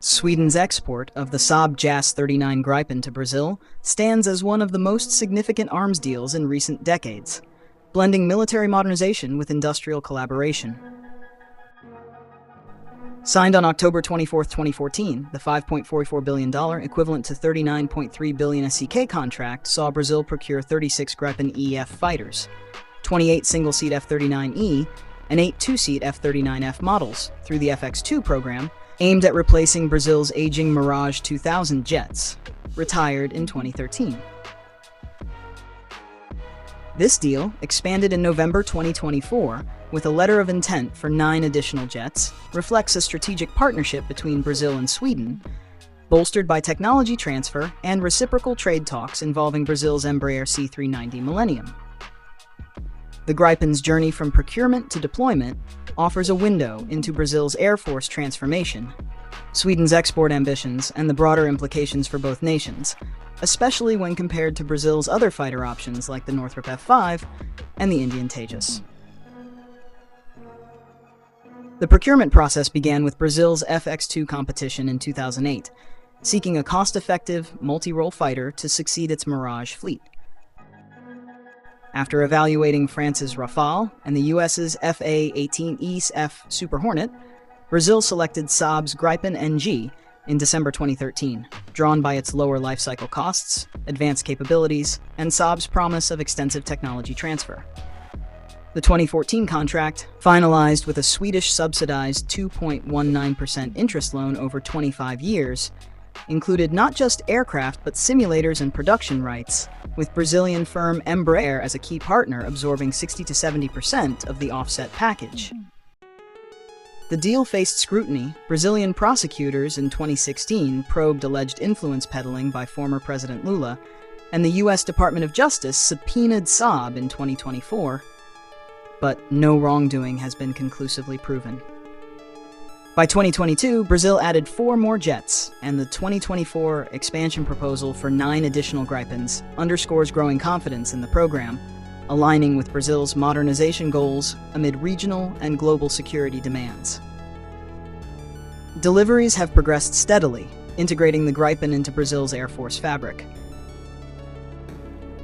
Sweden's export of the Saab JAS 39 Gripen to Brazil stands as one of the most significant arms deals in recent decades, blending military modernization with industrial collaboration. Signed on October 24, 2014, the $5.44 billion, equivalent to 39.3 billion SEK contract saw Brazil procure 36 Gripen EF fighters, 28 single-seat F-39E, and 8 two-seat F-39F models through the FX2 program, aimed at replacing Brazil's aging Mirage 2000 jets, retired in 2013. This deal expanded in November 2024 with a letter of intent for 9 additional jets, reflects a strategic partnership between Brazil and Sweden, bolstered by technology transfer and reciprocal trade talks involving Brazil's Embraer C-390 Millennium. The Gripen's journey from procurement to deployment offers a window into Brazil's Air Force transformation, Sweden's export ambitions, and the broader implications for both nations, especially when compared to Brazil's other fighter options like the Northrop F-5 and the Indian Tejas. The procurement process began with Brazil's FX2 competition in 2008, seeking a cost-effective, multi-role fighter to succeed its Mirage fleet. After evaluating France's Rafale and the US's FA-18E F Super Hornet, Brazil selected Saab's Gripen NG in December 2013, drawn by its lower lifecycle costs, advanced capabilities, and Saab's promise of extensive technology transfer. The 2014 contract, finalized with a Swedish subsidized 2.19% interest loan over 25 years, included not just aircraft but simulators and production rights, with Brazilian firm Embraer as a key partner absorbing 60 to 70% of the offset package. The deal faced scrutiny. Brazilian prosecutors in 2016 probed alleged influence peddling by former President Lula, and the U.S. Department of Justice subpoenaed Saab in 2024, but no wrongdoing has been conclusively proven. By 2022, Brazil added 4 more jets, and the 2024 expansion proposal for 9 additional Gripens underscores growing confidence in the program, aligning with Brazil's modernization goals amid regional and global security demands. Deliveries have progressed steadily, integrating the Gripen into Brazil's Air Force fabric.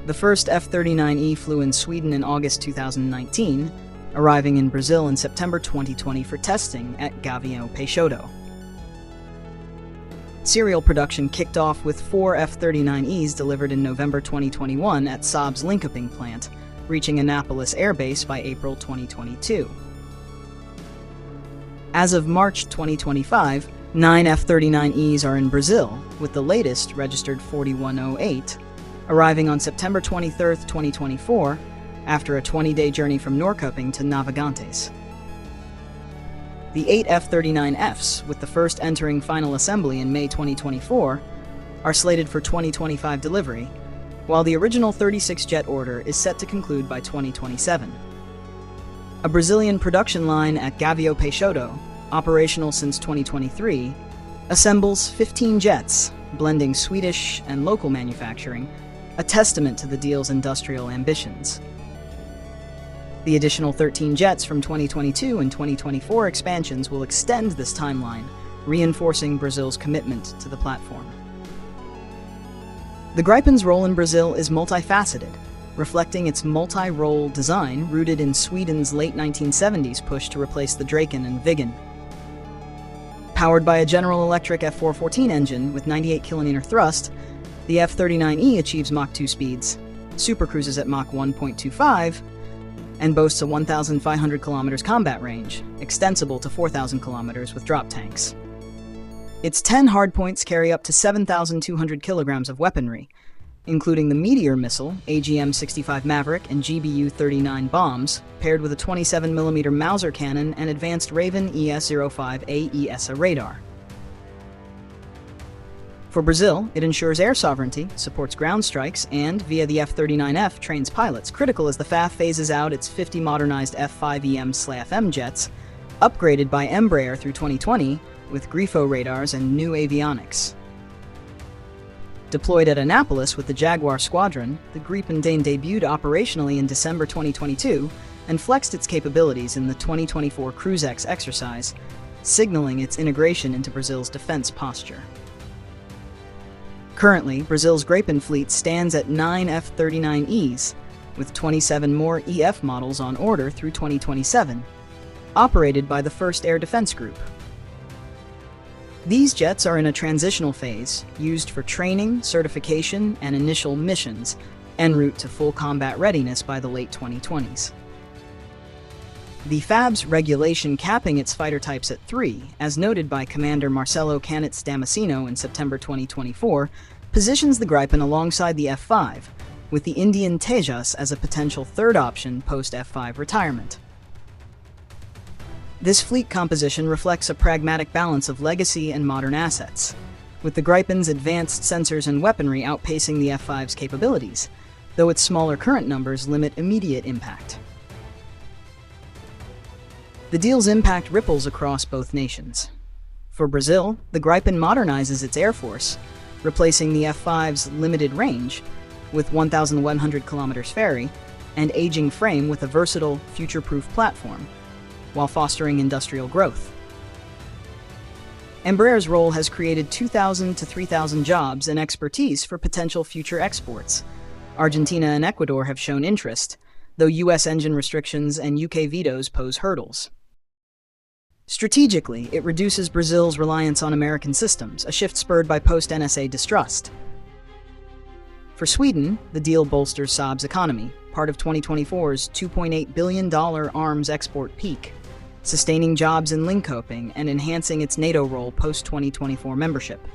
The first F-39E flew in Sweden in August 2019, arriving in Brazil in September 2020 for testing at Gavião Peixoto. Serial production kicked off with 4 F-39Es delivered in November 2021 at Saab's Linköping plant, reaching Anápolis Air Base by April 2022. As of March 2025, 9 F-39Es are in Brazil, with the latest, registered 4108, arriving on September 23, 2024, after a 20-day journey from Norrköping to Navegantes. The 8 F-39Fs, with the first entering final assembly in May 2024, are slated for 2025 delivery, while the original 36-jet order is set to conclude by 2027. A Brazilian production line at Gavião Peixoto, operational since 2023, assembles 15 jets, blending Swedish and local manufacturing, a testament to the deal's industrial ambitions. The additional 13 jets from 2022 and 2024 expansions will extend this timeline, reinforcing Brazil's commitment to the platform. The Gripen's role in Brazil is multifaceted, reflecting its multi-role design rooted in Sweden's late 1970s push to replace the Draken and Viggen. Powered by a General Electric F414 engine with 98 kN thrust, the F-39E achieves Mach 2 speeds, supercruises at Mach 1.25, and boasts a 1,500 km combat range, extensible to 4,000 km with drop tanks. Its 10 hardpoints carry up to 7,200 kilograms of weaponry, including the Meteor missile, AGM-65 Maverick, and GBU-39 bombs, paired with a 27mm Mauser cannon and advanced Raven ES-05 AESA radar. For Brazil, it ensures air sovereignty, supports ground strikes, and, via the F-39F, trains pilots, critical as the FAF phases out its 50 modernized F-5EM/FM jets, upgraded by Embraer through 2020, with Grifo radars and new avionics. Deployed at Anápolis with the Jaguar Squadron, the Gripen debuted operationally in December 2022 and flexed its capabilities in the 2024 CruiseX exercise, signaling its integration into Brazil's defense posture. Currently, Brazil's Gripen fleet stands at 9 F-39Es, with 27 more EF models on order through 2027, operated by the 1st Air Defense Group. These jets are in a transitional phase, used for training, certification, and initial missions, en route to full combat readiness by the late 2020s. The FAB's regulation capping its fighter types at 3, as noted by Commander Marcelo Canitz Damasceno in September 2024, positions the Gripen alongside the F-5, with the Indian Tejas as a potential third option post-F-5 retirement. This fleet composition reflects a pragmatic balance of legacy and modern assets, with the Gripen's advanced sensors and weaponry outpacing the F-5's capabilities, though its smaller current numbers limit immediate impact. The deal's impact ripples across both nations. For Brazil, the Gripen modernizes its air force, replacing the F-5's limited range with 1,100 kilometers ferry and aging frame with a versatile, future-proof platform, while fostering industrial growth. Embraer's role has created 2,000 to 3,000 jobs and expertise for potential future exports. Argentina and Ecuador have shown interest, though U.S. engine restrictions and UK vetoes pose hurdles. Strategically, it reduces Brazil's reliance on American systems, a shift spurred by post-NSA distrust. For Sweden, the deal bolsters Saab's economy, part of 2024's $2.8 billion arms export peak, sustaining jobs in Linköping and enhancing its NATO role post-2024 membership.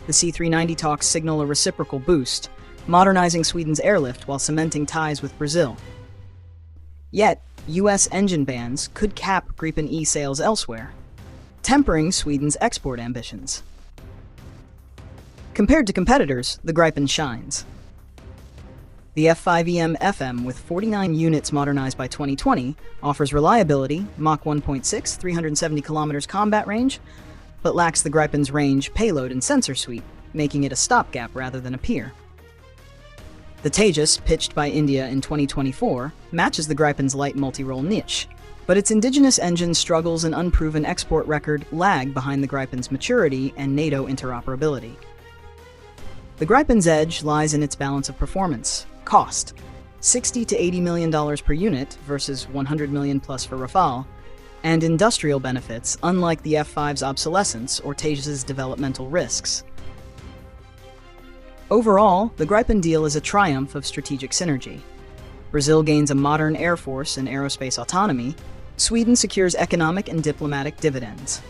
The C-390 talks signal a reciprocal boost, modernizing Sweden's airlift while cementing ties with Brazil. Yet, U.S. engine bans could cap Gripen E sales elsewhere, tempering Sweden's export ambitions. Compared to competitors, the Gripen shines. The F-5EM FM, with 49 units modernized by 2020, offers reliability, Mach 1.6, 370 kilometers combat range, but lacks the Gripen's range, payload, and sensor suite, making it a stopgap rather than a peer. The Tejas, pitched by India in 2024, matches the Gripen's light multirole niche, but its indigenous engine struggles and unproven export record lag behind the Gripen's maturity and NATO interoperability. The Gripen's edge lies in its balance of performance, cost, $60 to $80 million per unit versus $100 million plus for Rafale, and industrial benefits, unlike the F-5's obsolescence or Tejas's developmental risks. Overall, the Gripen deal is a triumph of strategic synergy. Brazil gains a modern air force and aerospace autonomy. Sweden secures economic and diplomatic dividends.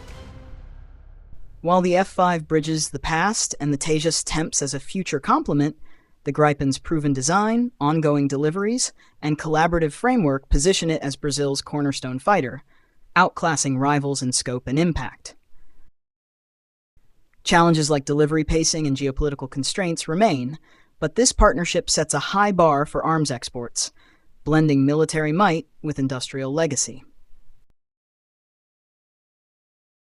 While the F-5 bridges the past and the Tejas tempts as a future complement, the Gripen's proven design, ongoing deliveries, and collaborative framework position it as Brazil's cornerstone fighter, outclassing rivals in scope and impact. Challenges like delivery pacing and geopolitical constraints remain, but this partnership sets a high bar for arms exports, blending military might with industrial legacy.